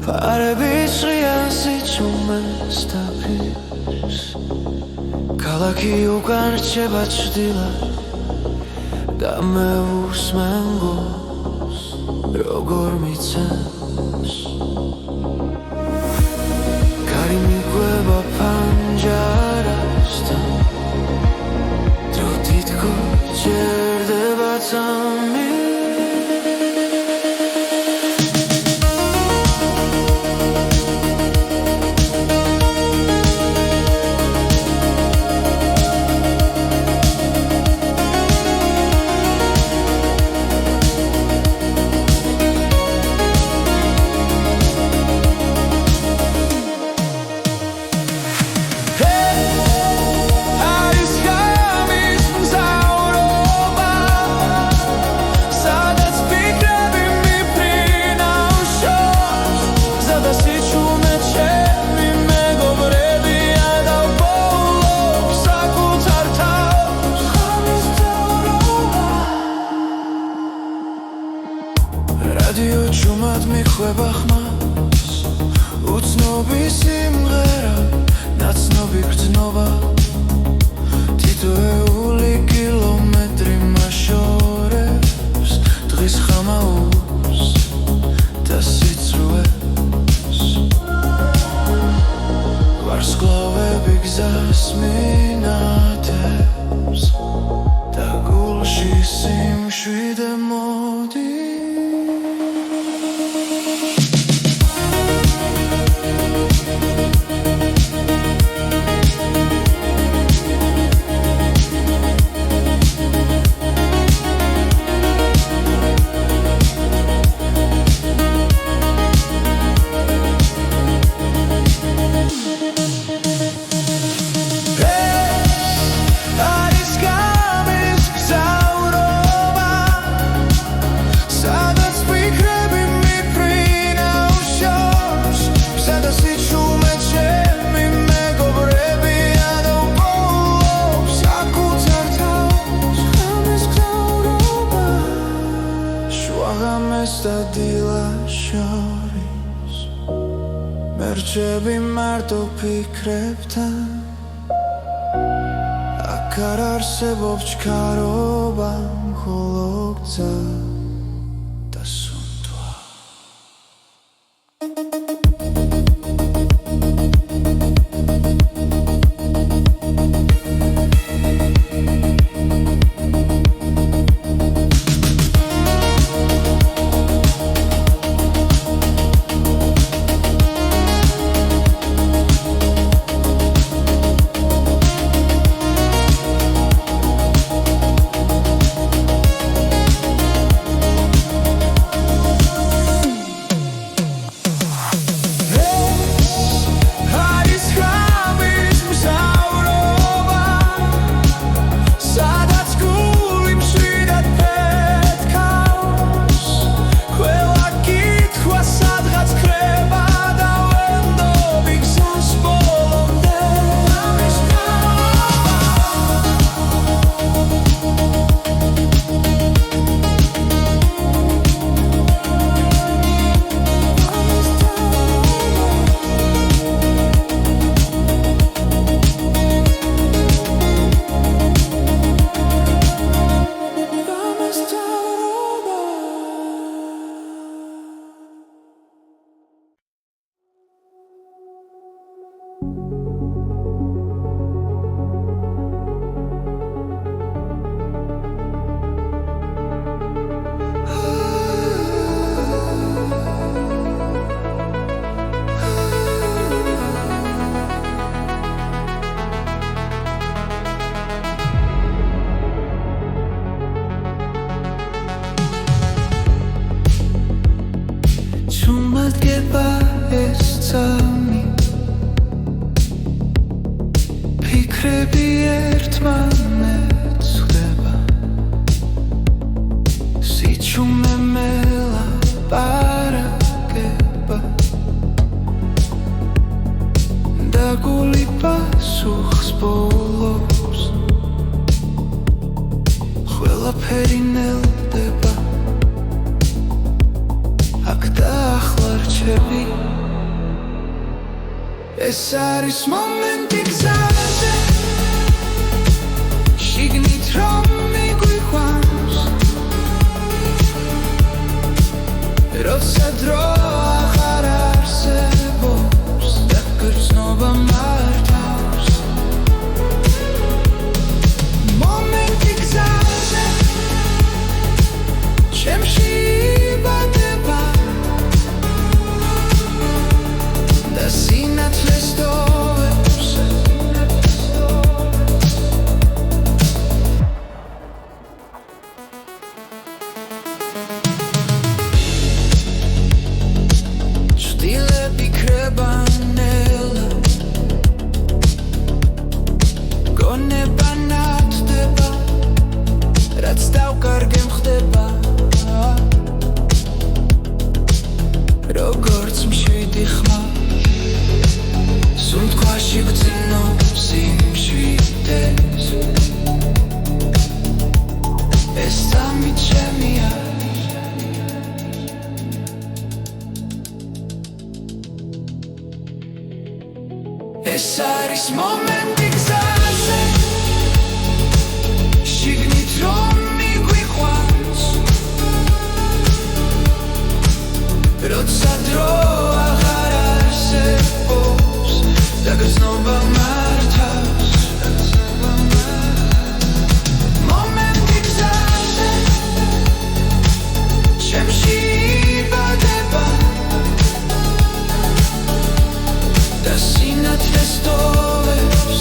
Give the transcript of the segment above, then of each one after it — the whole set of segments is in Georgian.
ფარების ღიასი ჩუმეს დაფის ქალაქი უკან რჩება ჭრდილად და მე უსმენ გულს როგორ მიცემს კარი მიგვება ფანჯარასთან დრო თითქოს ჭერდება წამი რადიო ჩუმად მიხვება ხმას უცნობი სიმღერა ნაცნობი გრძნობა თითოეული კილომეტრი მაშორებს დღის ხამაურს და სიცრუეს ვარსკვლავები გზას მინათებს და გულში სიმშვიდე მოდის და დილა შორის მერჩები მარტო ფიქრებთან აქ არ არსებობს ჩქარობა მხოლო გზა და სუნთვა ფიქრები ერთმანეთს ხვდება სიჩუმე მელაპარაკება და გული პასუხს ბოლობს ყველაფერი ნელდება ჩები ეს არის მომენტი გზაზე შიგნით რომ მიგვიყვანს როცა დრო აღარ არსებობს და გრძნობა მართავს მომენტი გზაზე ჩემში იბადება და სინათლეს ტოვებს ჭდილები ქრება ნელა გონება ნათდება რაც დავკარგე მხდება როგორც მშვიდი ხმა სულ თქვაში გძინობს იმშვიდეს ეს სამი ჩემია ეს არის მომენტი გზაზე შიგნით რომ მიგვიყვანს როცა დრო აღარ არსებობს და გრძნობა მართავს მომენტი გზაზე ჩემში იბადება და სინათლეს ტოვებს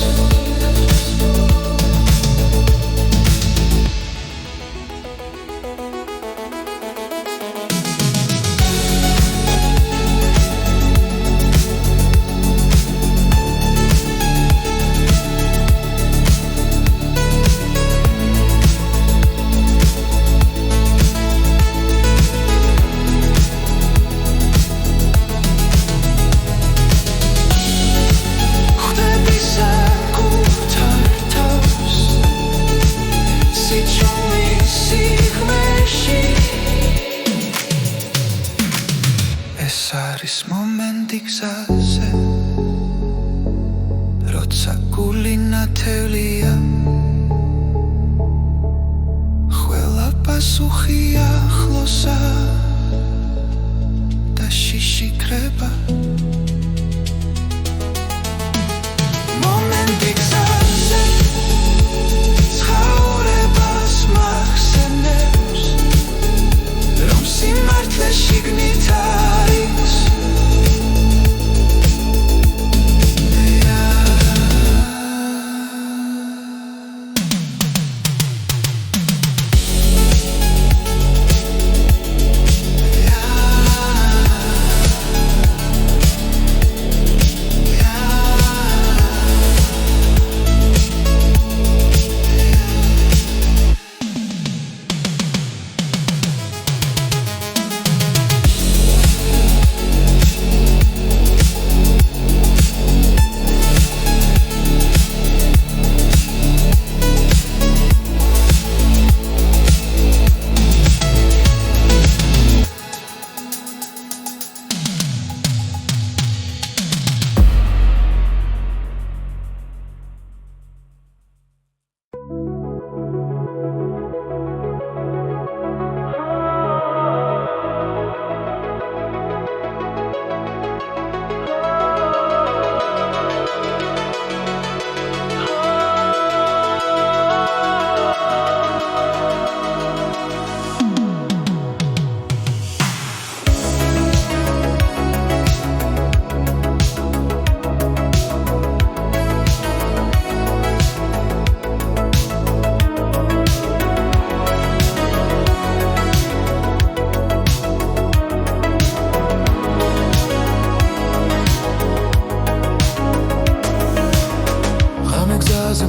არის მომენტი გზაზე როცა გული ნათელია ყველა პასუხი ახლოსა და შიში ქრება მომენტი გზაზე ცხოვრებას მახსენებს რომ სიმართლე შიგნით არის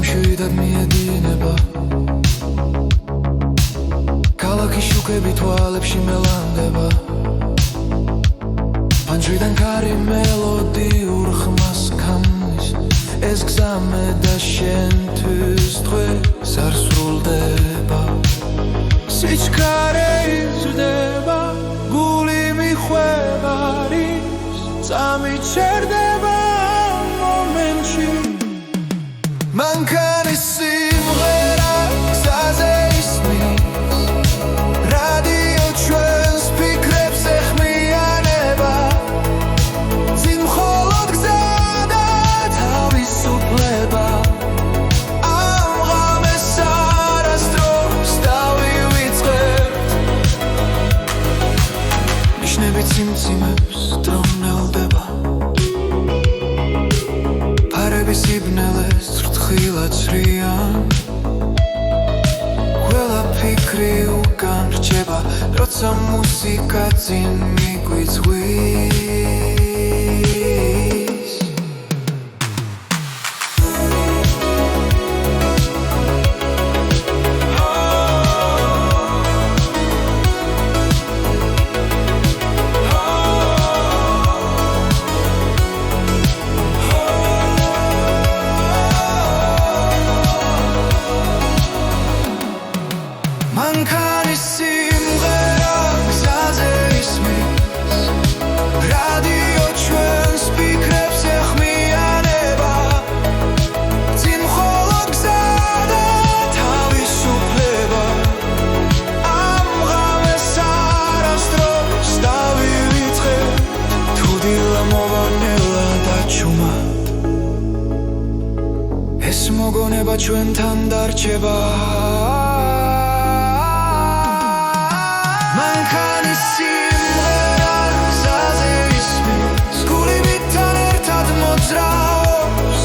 მშვიდად მიედინება ქალაქის შუქები თვალებში მელანდება პანჯრიდან კარი მელოდიურ ხმას ქმნის ეს გზამე და შენთვის დღეს არ სრულდება სიჩქარე იზრდება გული მიხვევარი სამიჩერდება მომენტში მანქანის სიმღერა გზაზე ისმის რადიო ჩვენს ფიქრებს ეხმიანება წინ მხოლოდ გზა და თავისუფლება ამ ღამეს არასდროს დავივიწყებთ ნიშნები ციმციმებს დრონელდება ფარების იბნელეს რთხილად ცრიან ყველა ფიქრი უკან რჩება როცა მუსიკა წინ მიგვიწვის მანქანის სიმღერა გზაზე ისმის რადიო ჩვენს ფიქრებს ეხმიანება წინ მხოლოდ გზა და თავისუფლება ამ ღამეს არასდროს დავივიწყებთ თუ დილა მოვანელა დაჩუმად ეს მოგონება ჩვენთან დარჩება მანქანის სიმღერა გზაზე ისმის გულივიდან ერთად მოძრაობს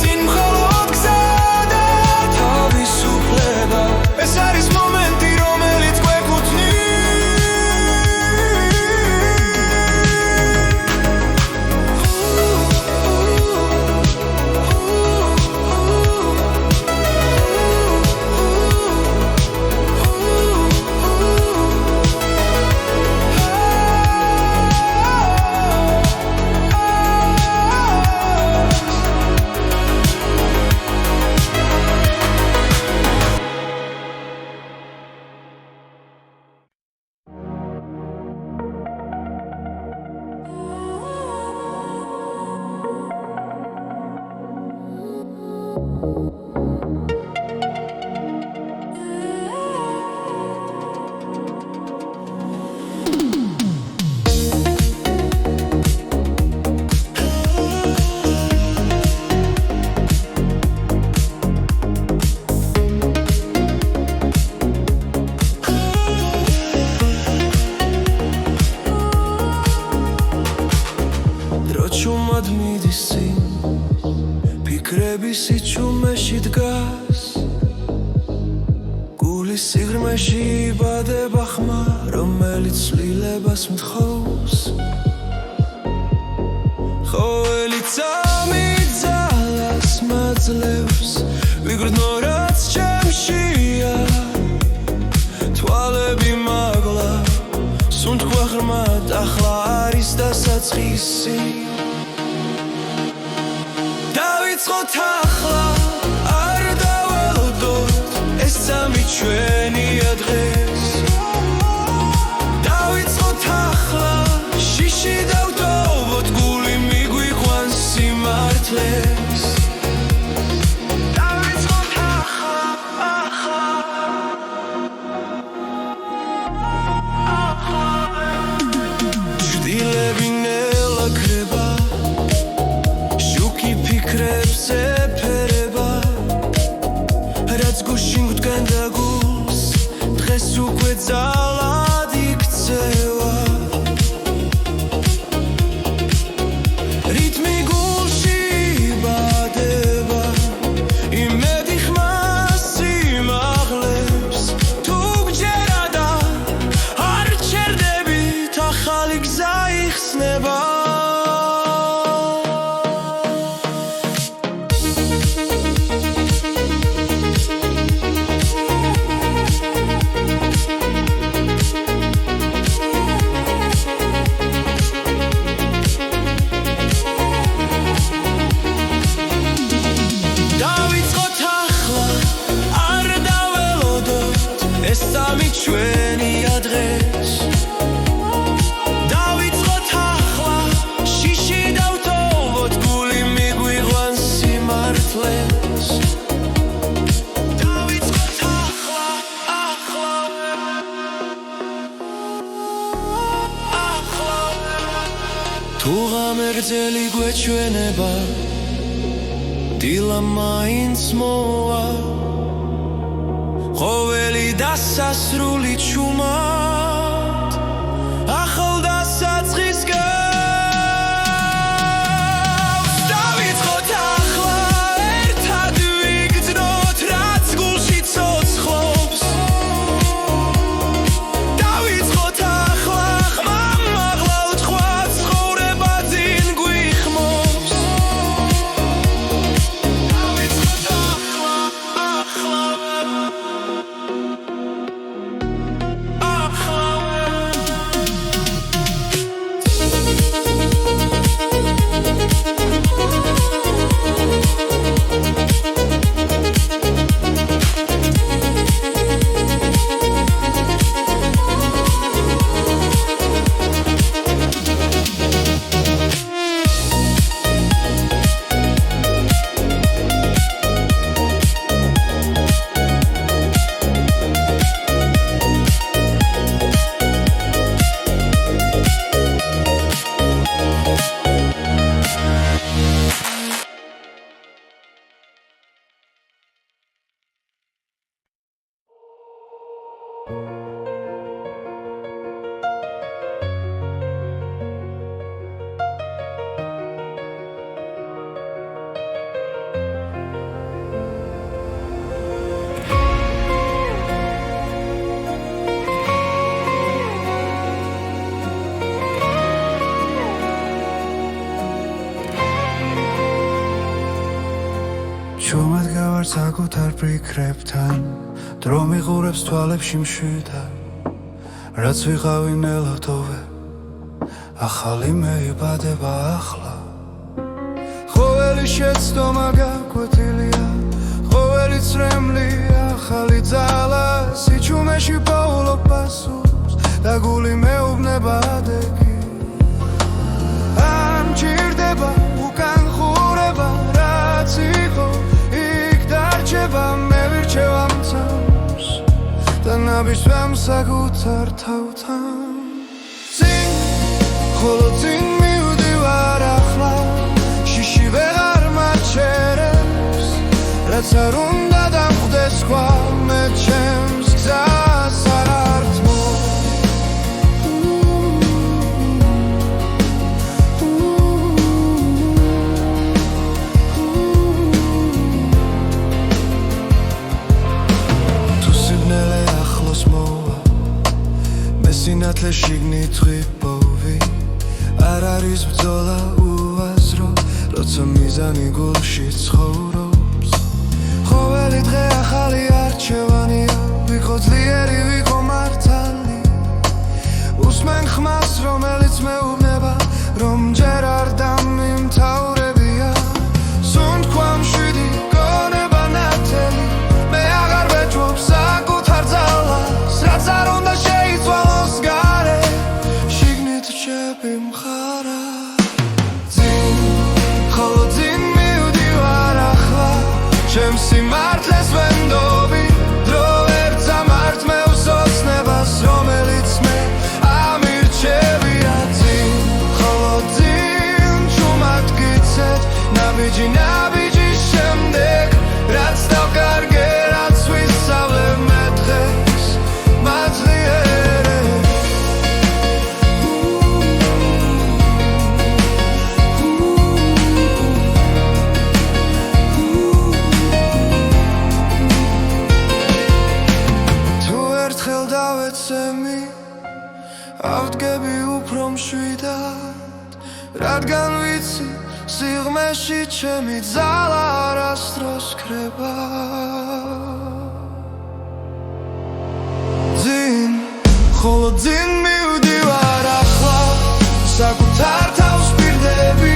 წინ მხოლოდ გზა და თავისუფლება ეს არის მომენტი რომელიც გვეკუთვნის დროჩუმად მიდის წინ ფიქრები სიჩუმეში დგას გულის სიღრმეში იბადება ხმა რომელიც ცვლილებას მთხოვს ყოველი წამი ძალას მაძლევს ვიგრძნო რაც ჩემშია თვალები მაგლა სუნთქვა ღრმად ახლა არის დასაწყისი დავიწყოთ ახლა არ დაველოდოთ ეს წამი ჩვენია დღეს დავიწყოთ ახლა შიში დავტოვოთ გული მიგვიყვანს სიმართლეს დავიწყოთ ახლა ჭრდილები ნელა ქრება შუქი ფიქრებს ეფერება რაც გუშინ გვდგანდა გულს დღეს თუ ღამერთელი გვეჩვენება დილა მაინც მოვა ყოველი დასასრული ჩუმად ახალ დასაწყის გავს დავიწყოთ ახლა ერთად ვიგრძნოთ რაც გულში ცოცხლობს დავიწყოთ ახლა ხმამაღლა ვთქვა ცხოვრება ძინ გვიხმობს დავიწყოთ ახლა ჩუმად გავარ საკუთარ ფიქრებთან დრო მიყურებს თვალებში მშვიდად რაც ვიყავი ნელოდოვე ახალი მეიბადება ახლა ყოველი შეცდომა გაკვეთილია ყოველი წრემლი ახალი ძალა სიჩუმეში პოულობ პასუხს და გული მეუბნება ადეგი ამ ჭირდება უკან ხურება რაც იყო მე ვირჩევ ამ თავს და ნაბიჯვამ საკუთარ თავთან წინ ხოლო წინ მივდივარ ახლა შიში ვეღარ მაჩერებს რაც არ უნდა დამხვდეს სხვა მე ჩემს გზას არ ართმო სინათლე შიგნით ღვიპოვი არ არის ბრძოლა უაზრო როცა მიზანი გულში ცხოვრობს ყოველი დღე ახალი არჩევანია ვიყო ძლიერი ვიყო მართალი უსმენ ხმას რომელიც მეუბნება რომ ჯერ არ დამიმთავრებია სუნთქვა მშვიდი გონება ნათელი მე აღარ ვეჭვობ საკუთარ ძალას რაც არ უნდა შეიცვალოს გარე შიგნით რჩები მხარა წინ ხოლო წინ მივდივარ ახლა ჩემს სიმართლეს ვენდობი დრო ვერ წამართ მე უსოცნებას რომელიც მე ამირჩევია წინ ხოლო წინ ჩუმად გიცეთ ნაბიჯი ნაბიჯის შემდეგ რაც დავკარგე რაც ვისწავლე მე დღეს მაძლიერე თუ ერთხელ დავეცემი ავდგები უფრო მშვიდად რადგან ვიცი სიღმეში ჩემი ძალა არასდროს ქრება ძინ ხოლო ძინ მივდივარ ახლა საკუთარ თავს პირდები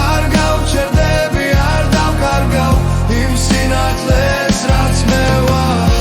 არ გავჩერდები არ დავკარგავ იმ სინათლეს რაც მე ვარ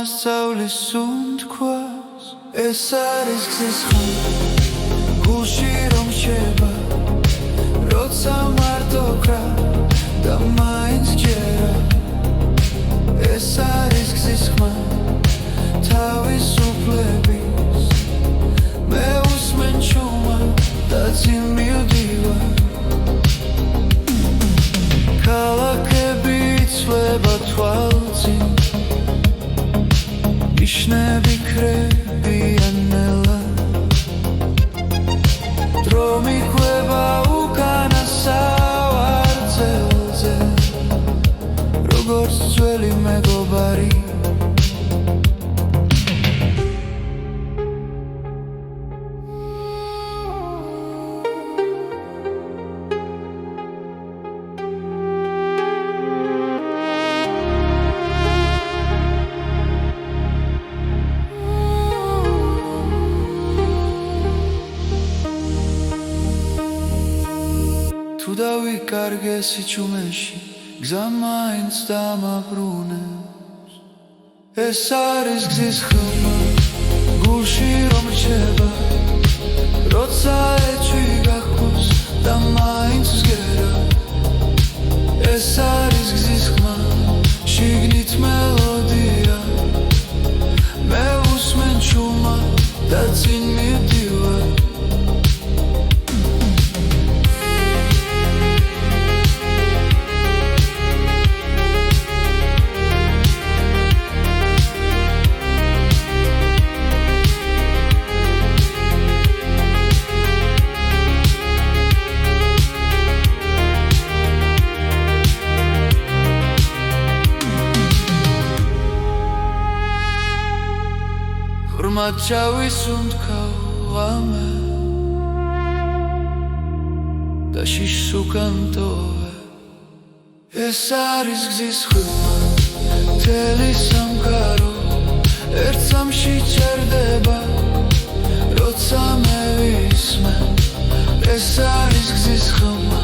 მასწავლის სუნთქვას ეს არის გზის ხმა გულში რომ რჩება როცა მარტო გრა და მაინც ჯერა ეს არის გზის ხმა თავისუფლების მე უსმენ ჩუმა და წინ მივდივარ ქალაქები იცვლება თვალწინ ნიშნები ქრებიან ნელა დრო მიყვება უკანასავარძელზე როგორც ძველი მეგობარი თუ დავიკარგე სიჩუმეში გზა მაინც დამაბრუნებს ეს არის გზის ხმა გულში რომ რჩება როცა ეჭვი გახოს და მაინც ვსგერა ეს არის გზის ხმა შიგნით მელოდია მე უსმენ ჩუმა და წინ მივდივარ ხმად ჩავისუნთქავ ამე და შიშს უკან ტოვე ეს არის გზის ხმა მთელი სამყარო ერთ სამში ჩერდება როცა მე ვისმენ ეს არის გზის ხმა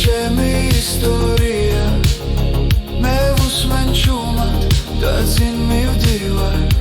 ჩემი ისტორია მე ვუსმენ ჩუმად და წინ მივდივარ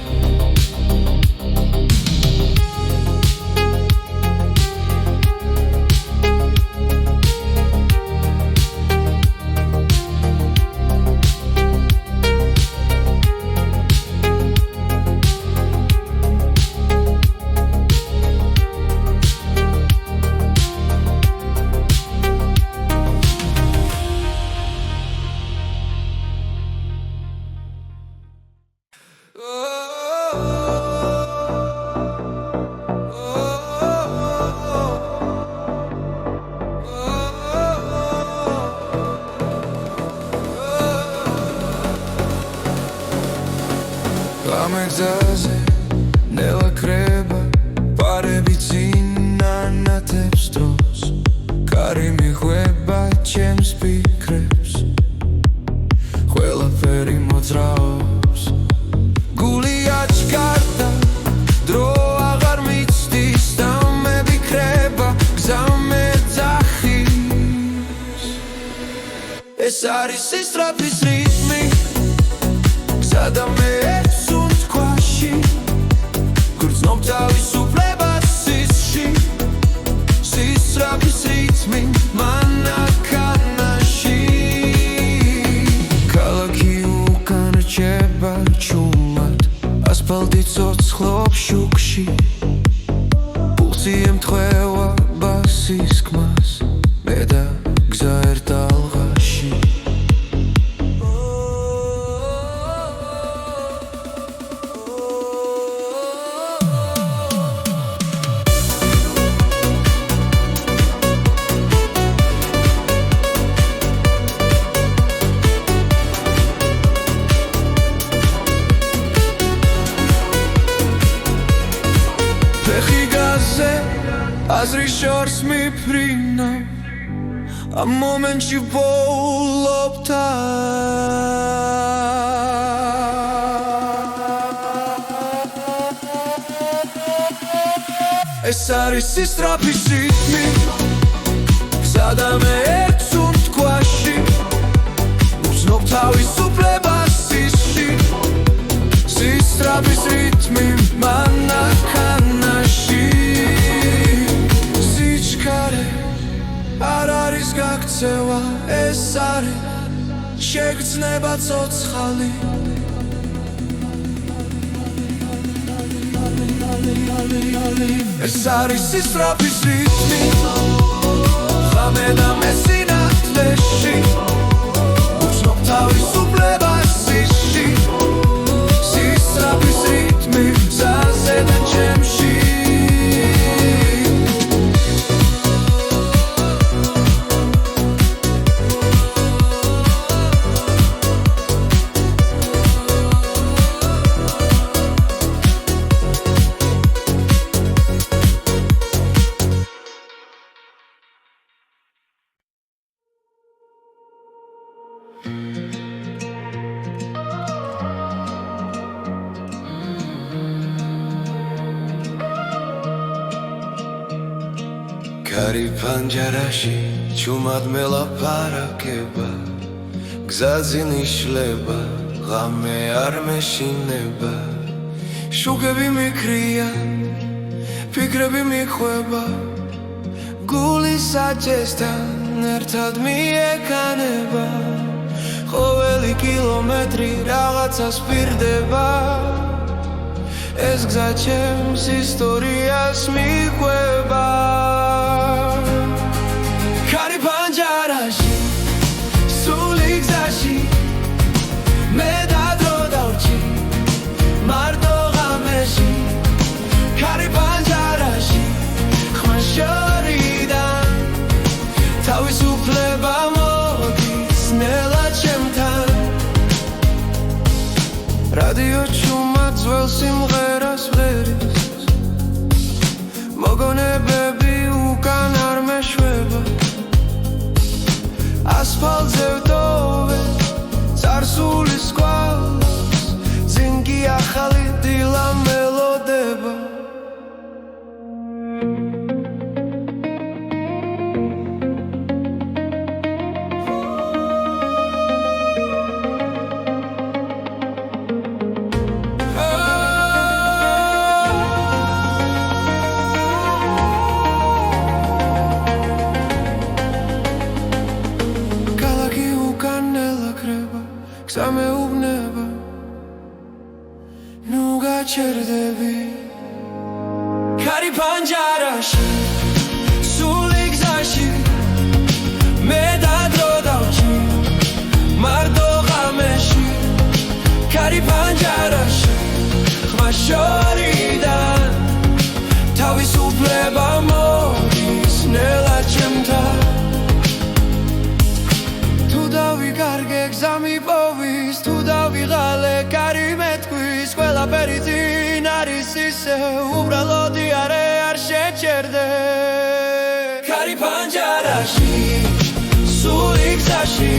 გამეგზაზე ნელა ქრება პარები წინ ანათებს დროს კარი მიხვება ჩემს ფიქრებს ყველაფერი მოძრაობს გული აჩქარდა დრო აღარ მიცდის და მე ვიქრება გზა მეძახის ეს არის სისწრაფის რიტმი გზა და მე გრძნობ თავისუფლებას სისში სისწრაფის რიტმი მანქანაში ქალაქი უკან რჩება ჩუმად ასფალტი ცოცხლობს შუქში პულსი ემთხვევა ბასის ხმას მე და გზა ერთ ალღაში აზრის შორს მიფრინავ ამ მომენტში ვოულობ ეს არის სისწრაფის რიტმი გზა და მე ერთ სუნთქვაში ვგრძნობ თავისუფლებას სისში სისწრაფის რითმი მანქანაში სიჩქარე არ არის გაქცევა ეს არის შეგრძნება ცოცხალი ეს არის სისწრაფის რითმი ღამე და მესინათლეში უცნობ თავისუფლებას ისში სისწრაფის რითმი გზაზე და ჩემში კარი პანჯარაში ჩუმად მელაპარაკება გზაზე ნიშლება ღამე არ მეშინება შუქები მიქრია ფიქრები მიხვება გული საჭესთან ერთად მიეკანება ყოველი კილომეტრი რაღაცას პირდება ეს გზა ჩემს ისტორიას მიყვება კარი პანჯარაში სული გზაში მე და დრო დავჭი მარტო ღამეში კარი პანჯარაში ხმა შორიდან თავისუფლება მოდის ნელა ჩემთან რადიო ჩუმად ძველ სიმღერას ვღერის მოგონებები უკან არ მეშვება ასფალტზე ვდოვე წარსულის გვალს წინ კი ახალი დილა მელოდება გზა მეუბნება ნუ გაჩერდები კარი პანჯარაში სული გზაში მე და დრო დავჭი მარტო ღამეში კარი პანჯარაში ხმა შორიდან თავისუფლება მოდის ნელა ჩემთან თუ დავიკარგე გზა მიპოვის თუ დავიღალე კარი მეთქვის ყველაფერი წინ არის ისე უბრალოდ არ შეჩერდე კარი პანჯარაში სული გზაში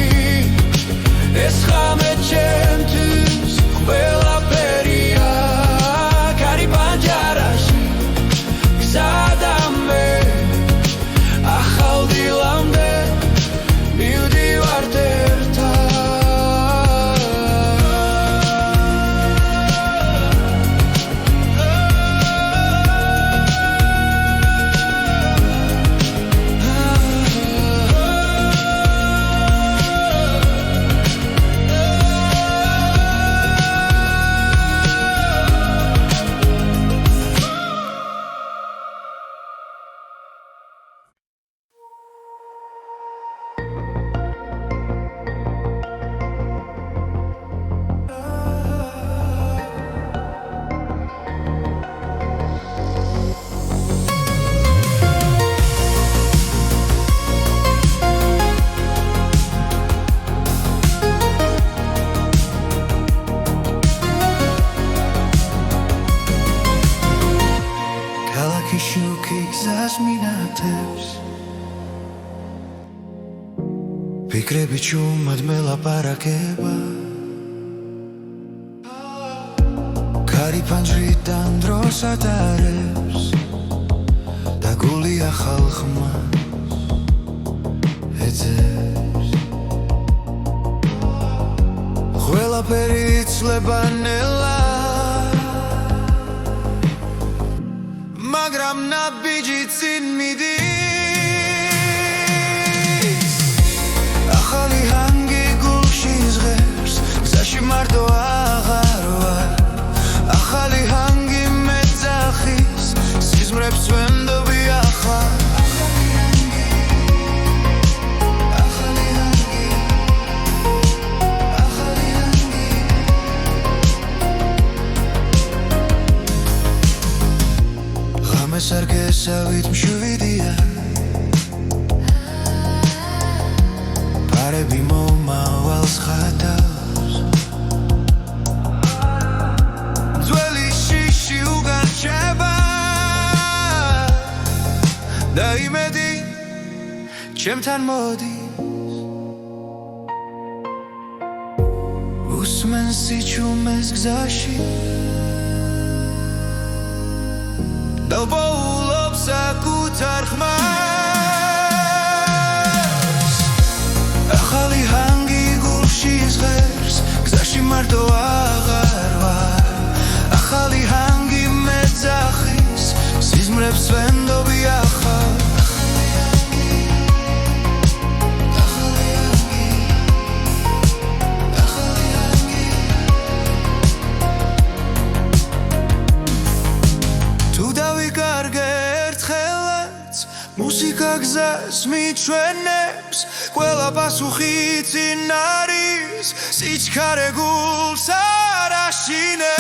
ეს ღამე ჩემთვის ყველაფერია კარი პანჯარაში გზა და მე ახალ დილამდე მივდივართ ერთად ფიქრები ჩუმად მელაპარაკება კარი პანჯრიდან დროს ატარებს და გული ახალ ხმას ეძებს ყველაფერი იცლება ნელა რომეს არ გესავით მშვიდია პარები მომავალს ხატავს ძველი შიში უგარჩება და იმედი ჩემთან მოდი უსმენ სიჩუმეს გზაში დავბოულობს საკუთარ ხმას ახალი ჰანგი გულში იზღერს გზაში მარტო აღარ ვარ ახალი ჰანგი მეძახის სიზმრებს ვენდობი ახალ მუსიკა გზას მიჩვენებს ყველა პასუხი წინ არის სიჩქარე გულს არ აშინებს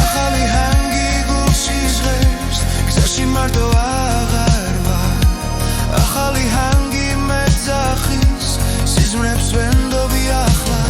ახალი ჰანგი გულში იზღერს გზაში მარტო აღარ ვარ ახალი ჰანგი მეძახის სიზმრებს ვენდობი ახლა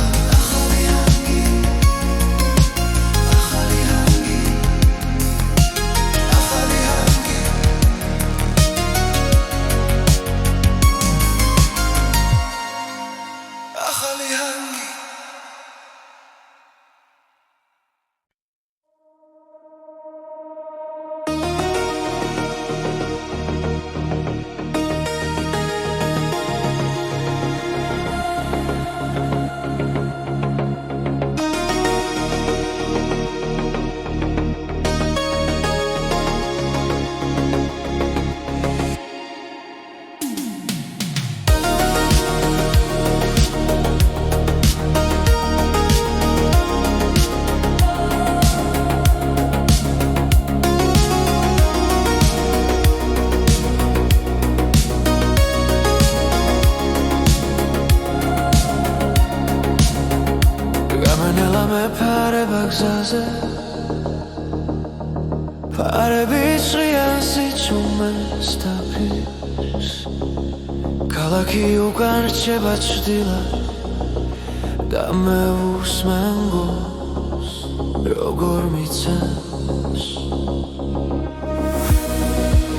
პარები ჭრიან სიჩუმეს დაფის ქალაქი უკან რჩება ჭრდილად და მე უსმენ გულს როგორ მიცემს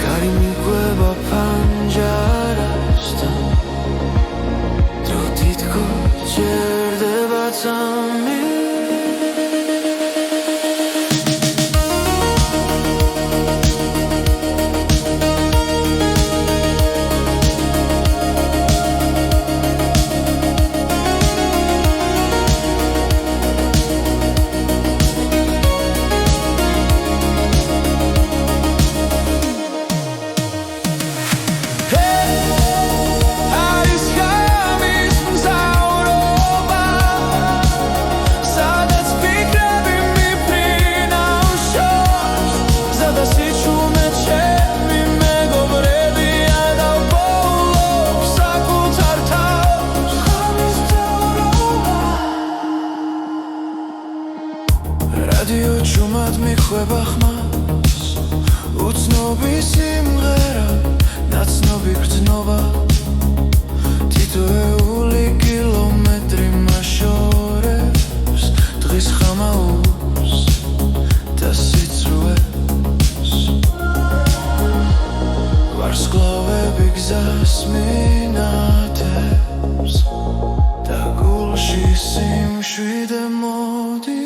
კარი მიგვება ფანჯარასთან დრო თითქოს ჭერდება წამი რადიო ჩუმად მიხვება ხმას უცნობი სიმღერა ნაცნობი გრძნობა თითოეული კილომეტრი მაშორებს დღის ხამაურს და სიცრუეს ვარსკვლავები გზას მინათებს და გულში სიმშვიდე მოდის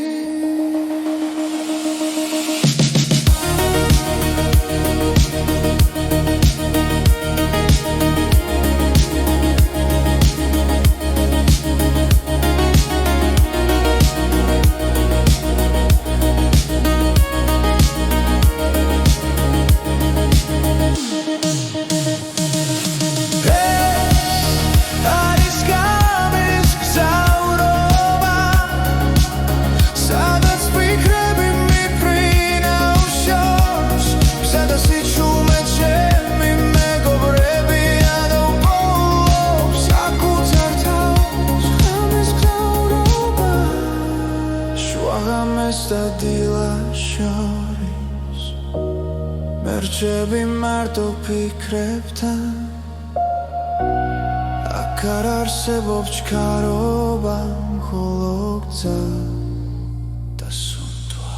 აღამეს და დილას შორის მე რჩები მარტო ფიქრებთან აქ არ არსებობს ჩქარობა მხოლო გზა და სუნთვა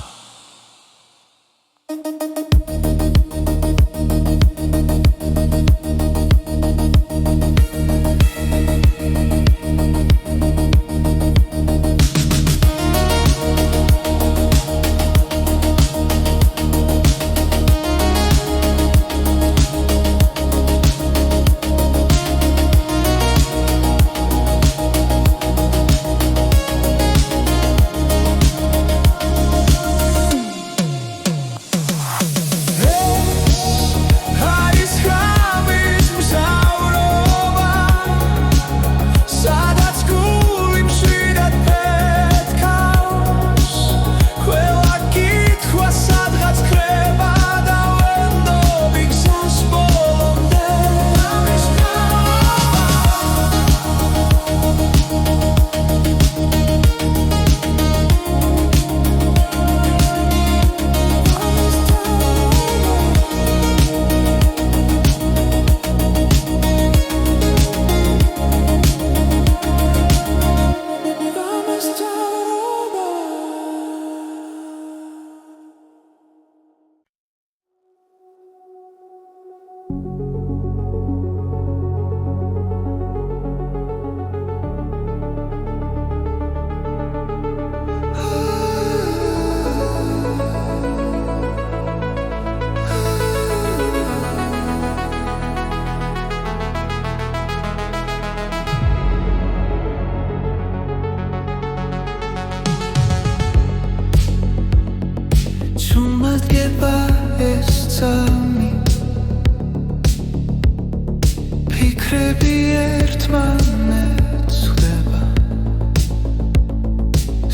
ფიქრები ერთმანეთს ხვდება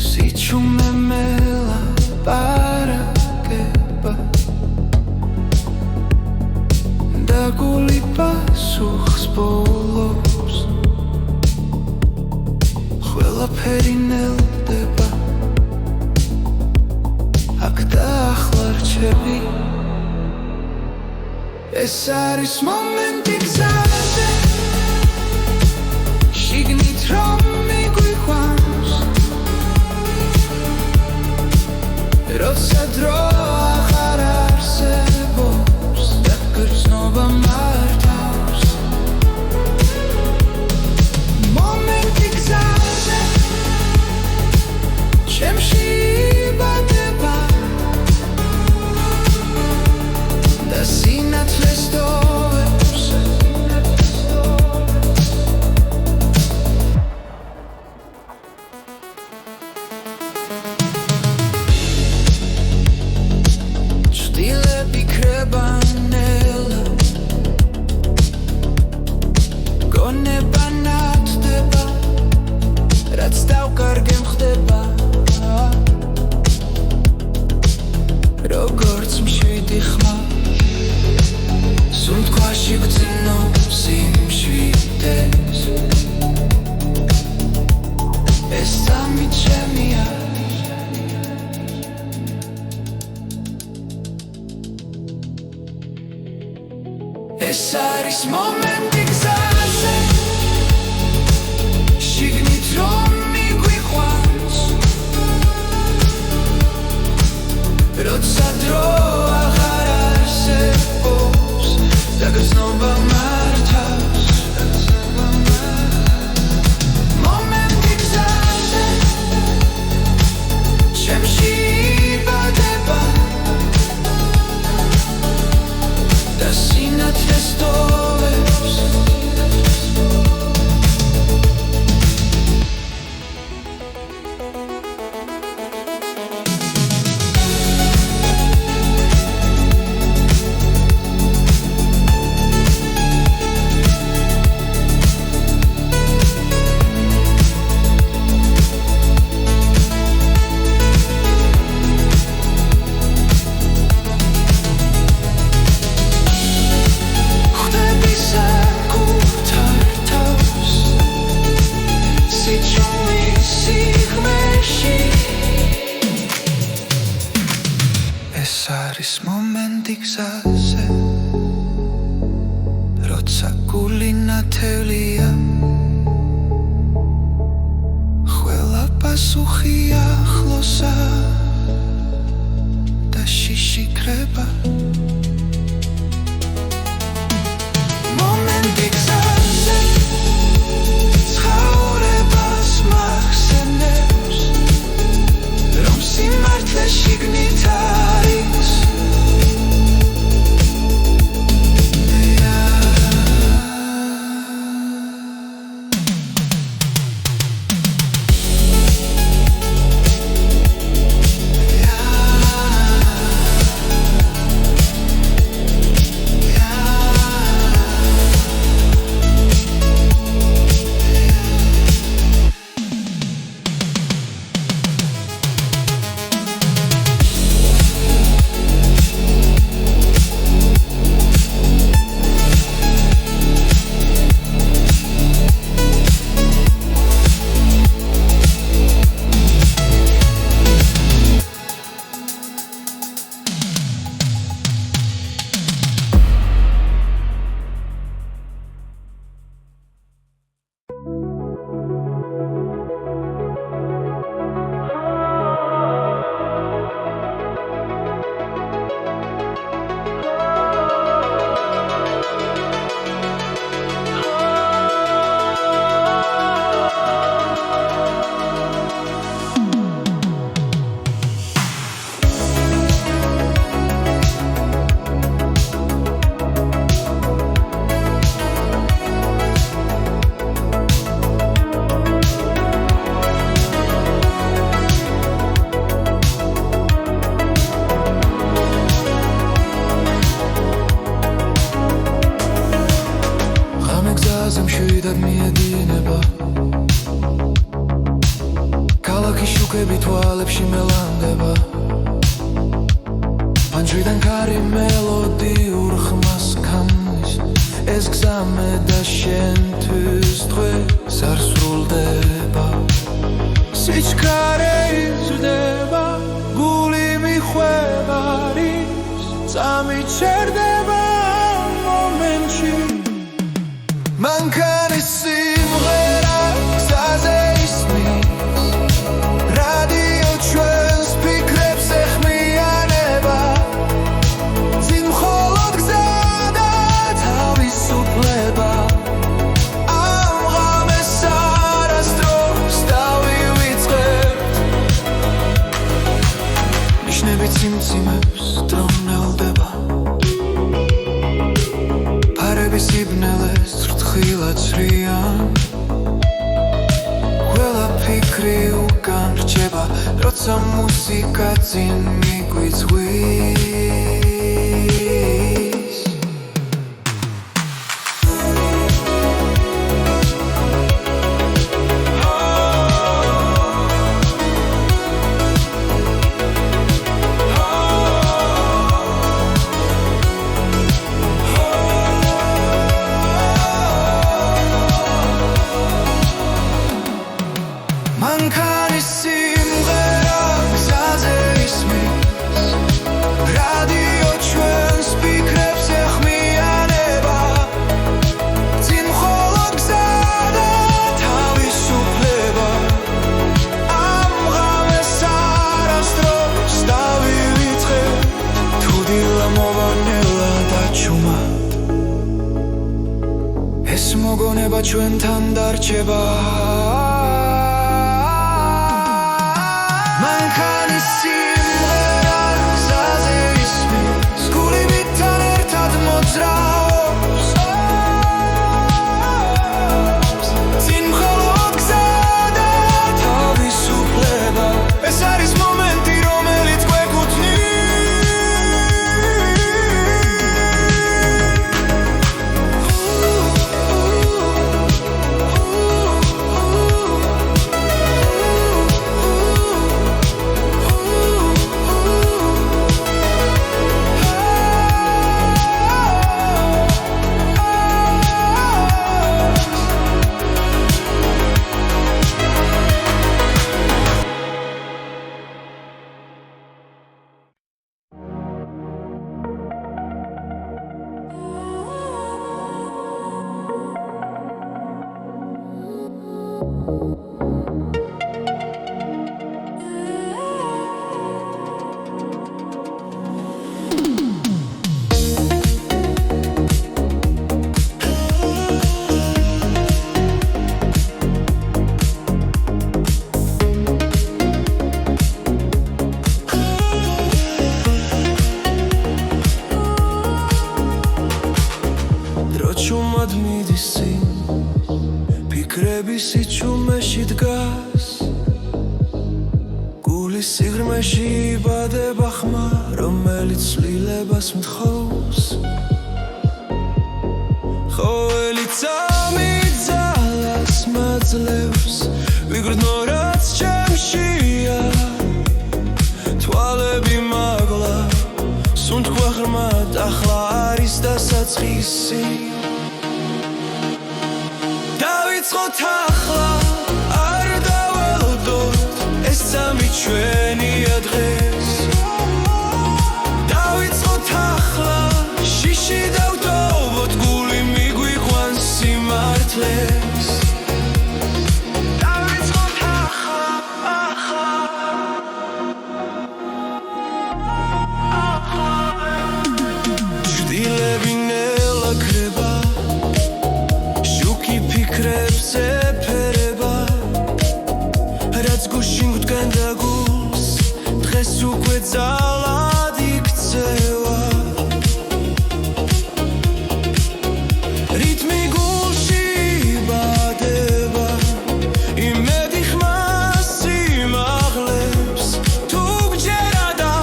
სიჩუმე მელაპარაკება და გული პასუხს ბოლობს ყველაფერი ნელდება აქ და ახლა რჩები ეს არის მომენტი გზაზე შიგნით რომ მიგვიყვანს როცა დრო აღარ არსებობს და გრძნობა მართავს მომენტი გზაზე ჩემში იბადება და სინათლეს ტოვებს ჭდილები ქრება ნელა გონება ნათდება რაც დავკარგე მხდება როგორც მშვიდი ხმა სუნთქვაში გძნობს იმშვიდეს ეს სამი ჩემია ეს არის მომენტი გზაზე შიგნით რომ მიგვიყვანს როცა დრო აღარ არსებობს და გრძნობა მართავს მომენტი გზაზე ჩემში იბადება და სინათლეს ტოვებს გზაზე როცა გული ნათელია ყველა პასუხი ახლოსა და შიში კრება მომენტი გზაზე ცხოვრებას მახსენებს რომ სიმართლე შიგნით არის მშვიდად მიედინება ქალაქის შუქები თვალებში მელანდება პანჯრიდან კარი მელოდიურ ხმას ქმნის ეს გზამე და შენთვის დღეს არ სრულდება სიჩქარე იზრდება გული მიხვევა არის წამი ჩერდება მომენტში მანქანის სიმღერა გზაზე ისმის რადიო ჩვენს ფიქრებს ეხმიანება წინ მხოლოდ გზა და თავისუფლება ამ ღამეს არასდროს დავივიწყებთ ნიშნები ციმციმებს დრონელდება ფარების იბნელეს თხილად ცრიან ყველა ფიქრი უკან რჩება როცა მუსიკა წინ მიგვიწვის მანქანის სიმღერა გზაზე ისმის რადიო ჩვენს ფიქრებს ეხმიანება წინ მხოლოდ გზა და თავისუფლება ამ ღამეს არასდროს დავივიწყებთ თუ დილა მოვანელა და ჩუმად ეს მოგონება ჩვენთან დარჩება მანქანის სიმღერა გზაზე ისმის გული მითთან ერთად მოძრაობს წინ მხოლოდ გზა და თავისუფლება ეს არის მომენტი რომელიც გვეკუთვნის ვისი ჩუმეში დგას გულის სიღრმეში იბადება ხმა რომელიც ცვლილებას მთხოვს ყოველი წამი ძალას მაძლევს ვიგრძნო რაც ჩემშია თვალები მაგლა სუნთქვა ღრმად ახლა არის დასაწყისი დავიწყოთ ახლა არ დაველოდოთ ეს წამი ჩვენია დღეს დავიწყოთ ახლა შიში დავტოვოთ გული მიგვიყვანს სიმართლეს დავიწყოთ ახლა ჭრილები ნელა ქრება შუქი ფიქრებს ეფერება რაც გუშინ გვდგენდა გულს დღეს უკვე ძალად იქცევა რითმი გულში იბადება იმედი ხმას სიმაღლებს თუ გჯერა და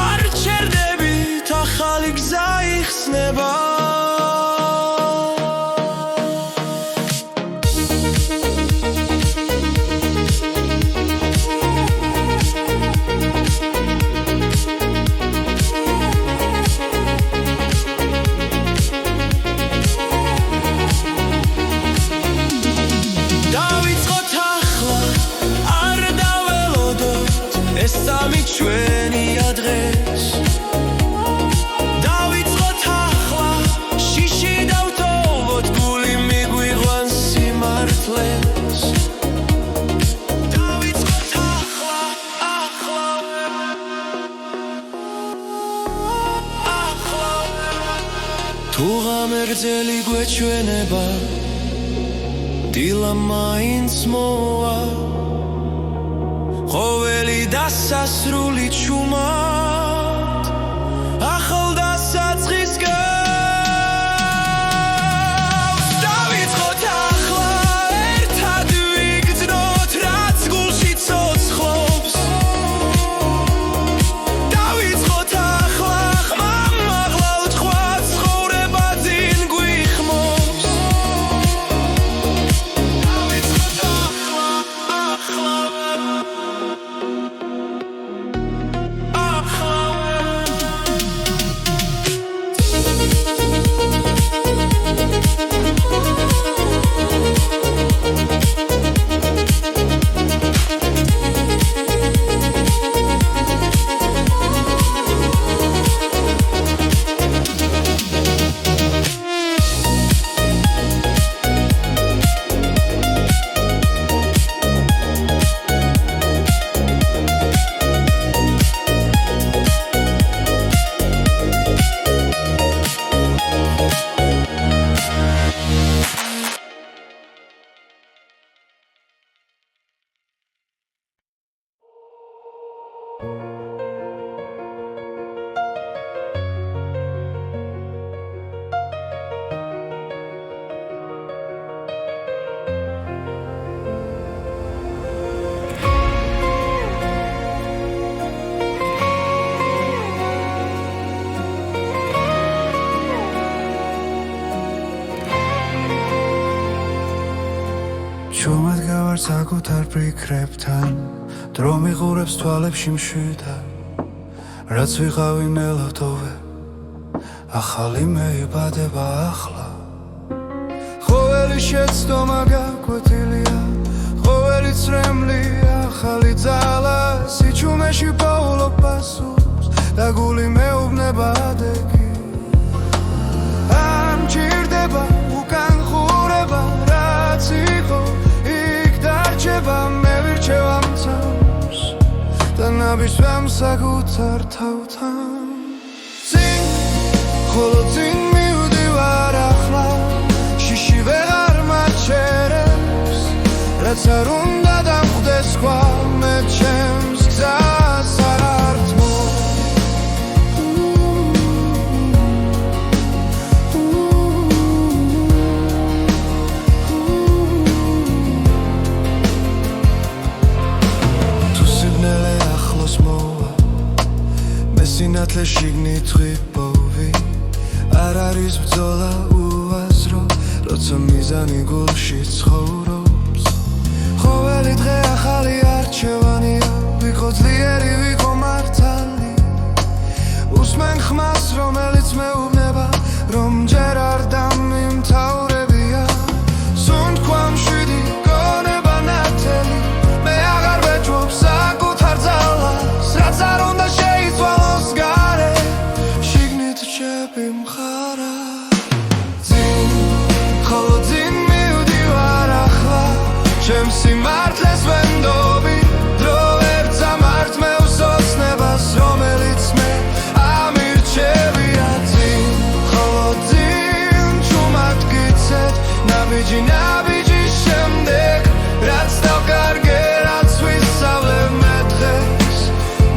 არ ჩერდებით ახალი გზა იხსნება დავიწყოთ ახლა არ დაველოდოთ ეს წამი ჩვენია დღეს დავიწყოთ ახლა შიში დავტოვოთ გული მიგვიყვანს სიმართლეს დავიწყოთ ახლა თუ ღამერձელი გვეჩვენება დილა მაინც მოვა ყოველი დასასრული ჩუმად ახალ დასაწყის გავს დავიწყოთ ახლა ერთად ვიგრძნოთ რაც გულში ცოცხლობს დავიწყოთ ახლა ხმამ მაღლა უთქვა ცხოვრება წინ გვიხმობს ჩუმად გავარ საკუთარ ფიქრებთან დრო მიყურებს თვალებში მშვიდად რაც ვიყავი ნელავდოვე ახალი მეიბადება ახლა ყოველი შეცდომა გაკვეთილია ყოველი წრემლი ახალი ძალა სიჩუმეში პოულობ პასუხს და გული მეუბნება ადეგი არ მჭირდება უკან ხურება რაც იყო იქ დარჩება მე ვირჩევ ამ წამს და ნაბიჯს საკუთარ თავთან წინ ხოლო წინ მივდივარ ახლა შიში ვეღარ მაჩერებს რაც არ უნდა დამხვდეს სხვა მე ჩემს გზას არ ართმო სინათლე შიგნით ღვიპოვი არ არის ბრძოლა უაზრო როცა მიზანი გულში ცხოვრობს ყოველი დღე ახალი არჩევანია ვიყო ძლიერი ვიყო მართალი უსმენ ხმას რომელიც მეუბნება რომ ჯერ არ დამიმთავრებია სუნთქვა მშვიდი გონება ნათელი მე აღარ ვეჭვობ საკუთარ ძალას რაც არ უნდა შეიცვალოს გარე შიგნით რჩები მხარა ხოლო წინ მივდივარ ახლა ჩემს სიმართლეს ვენდობი დრო ვერ წამართ მე უსოცნებას რომელიც მე ამირჩევია წინ ხოლო წინ ჩუმად გიცეთ ნაბიჯი შემდეგ რაც დავკარგე რაც ვისწავლე მე დღეს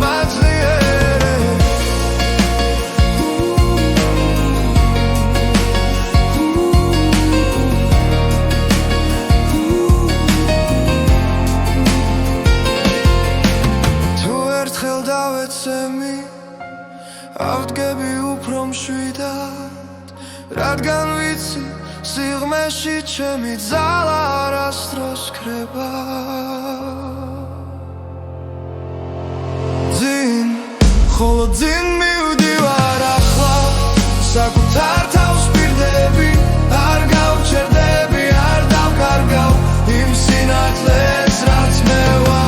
მაძლიერე თუ ერთხელ დავეცემი ავდგები უფრო მშვიდად რადგან ვიცი სიღმეში ჩემი ძალა არასდროს ქრება ძინ ხოლო ძინ მივდივარ ახლა საკუთარ თავს ვპირდები არ გავჩერდები არ დავკარგავ იმ სინათლეს რაც მე ვარ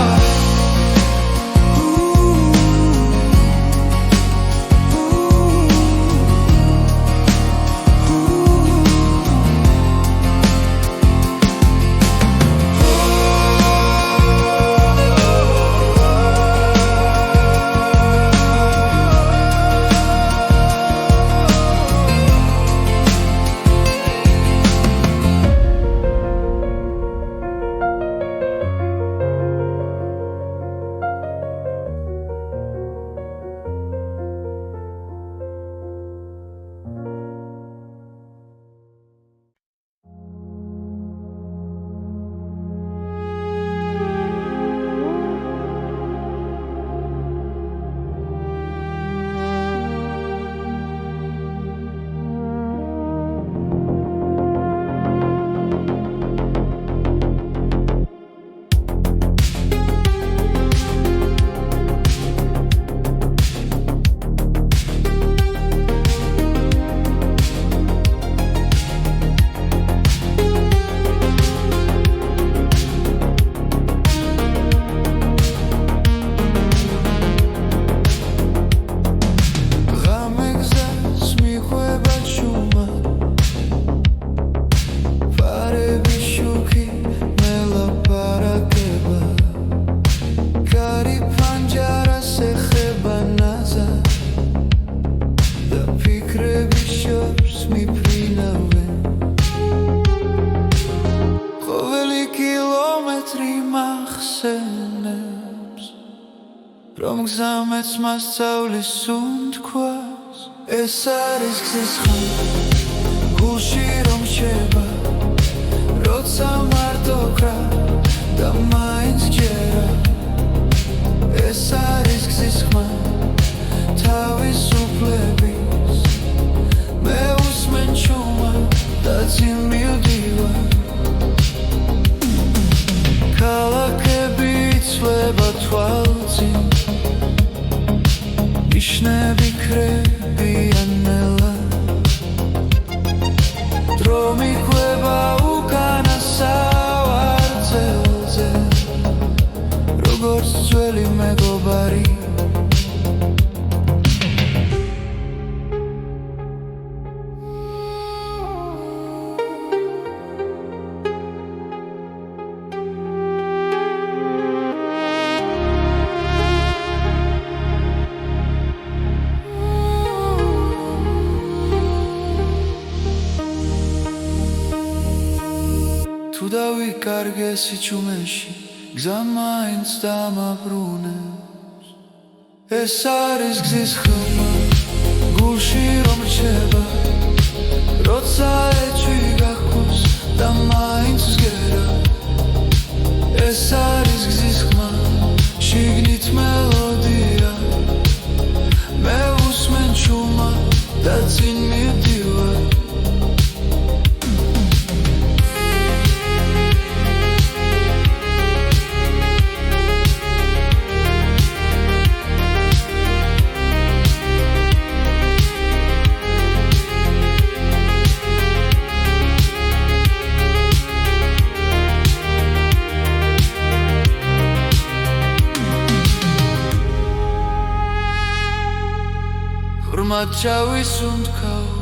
რომ გზამეც მასწავლის სუნთქვას ეს არის გზის ხმა გულში რომ შევა როცა მარტო კრა და მაინც ჯერა ეს არის გზის ხმა თავისუფლების მე უსმენ ჩუმა და წინ მივდივარ ქალაქები იცვლება თვალწინ ნიშნები ქრებიან ნელა დრო მიყვება უკანასავარწელზე როგორც ძველი მეგობარი თუ დავიკარგე სიჩუმეში გზა მაინც დამაბრუნებს ეს არის გზის ხმა გულში რომ რჩება როცა ეჭვი გახოს და მაინც ვსგერა ეს არის გზის ხმა შიგნით მელოდია მე მათ ჩავისუნთქავ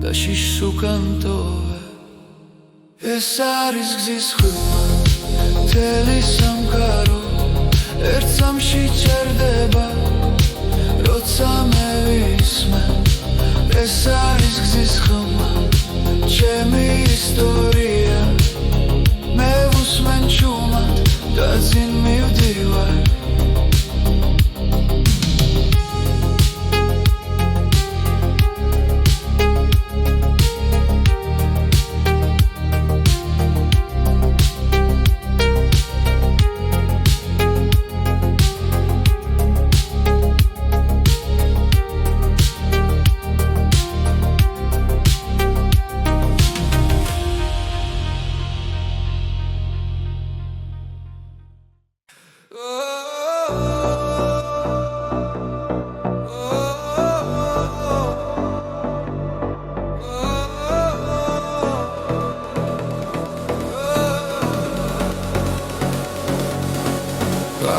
და შიშს უკან ტოვე ეს არის გზის ხმა მთელი სამყარო ერთ სამში ჩერდება როცა მე ვისმენ ეს არის გზის ხმა ჩემი ისტორია მე ვუსმენ ჩუმად და წინ მივდივარ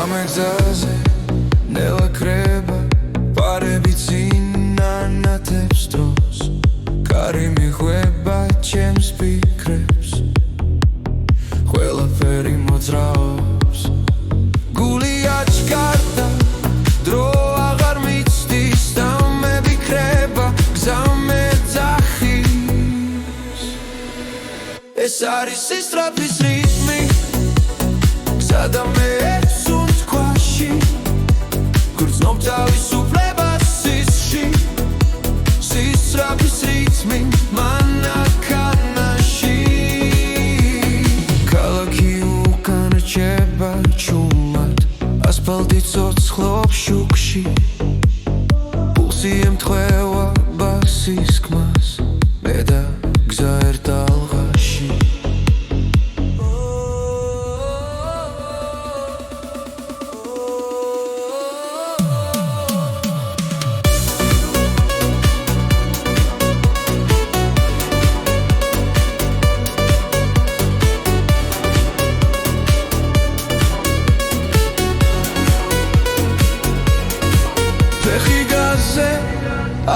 გამეგზაზე ნელა კრება პარები წინანათებს დროს კარი მიხვება ჩემს ფიქრებს ყველაფერი მოძრაობს გული აჩქარდა დრო აღარ მიცდის და მე ვიქრება გზა მეძახის ეს არის სისწრაფის რიტმი გზა და მე გრძნობ თავისუფლებას სისში სისწრაფის რიტმი მანქანაში ქალაქი უკან რჩება ჩუმად ასფალტი ცოცხლობს შუქში პულსი ემთხვევა ბასის ხმას მე და გზა ერთ ალღაში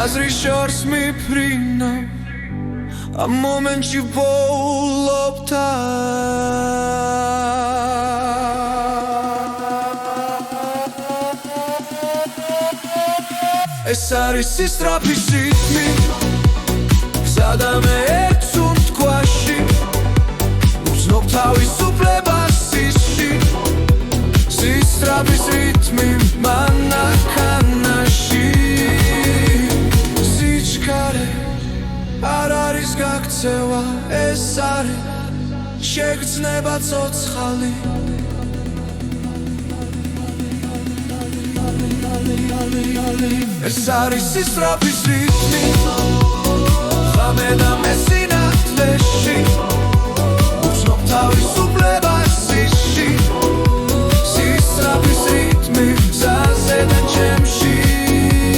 აზრის შორს მიფრინავ ამ მომენტში ვოულობ ეს არის სისწრაფის რიტმი გზა და მე ერთ სუნთქვაში ვგრძნობ თავისუფლებას სისში სისწრაფის რიტმი მანქანაში არ არის გაქცევა ეს არის შეგრძნება ცოცხალი ეს არის სისწრაფის რიტმი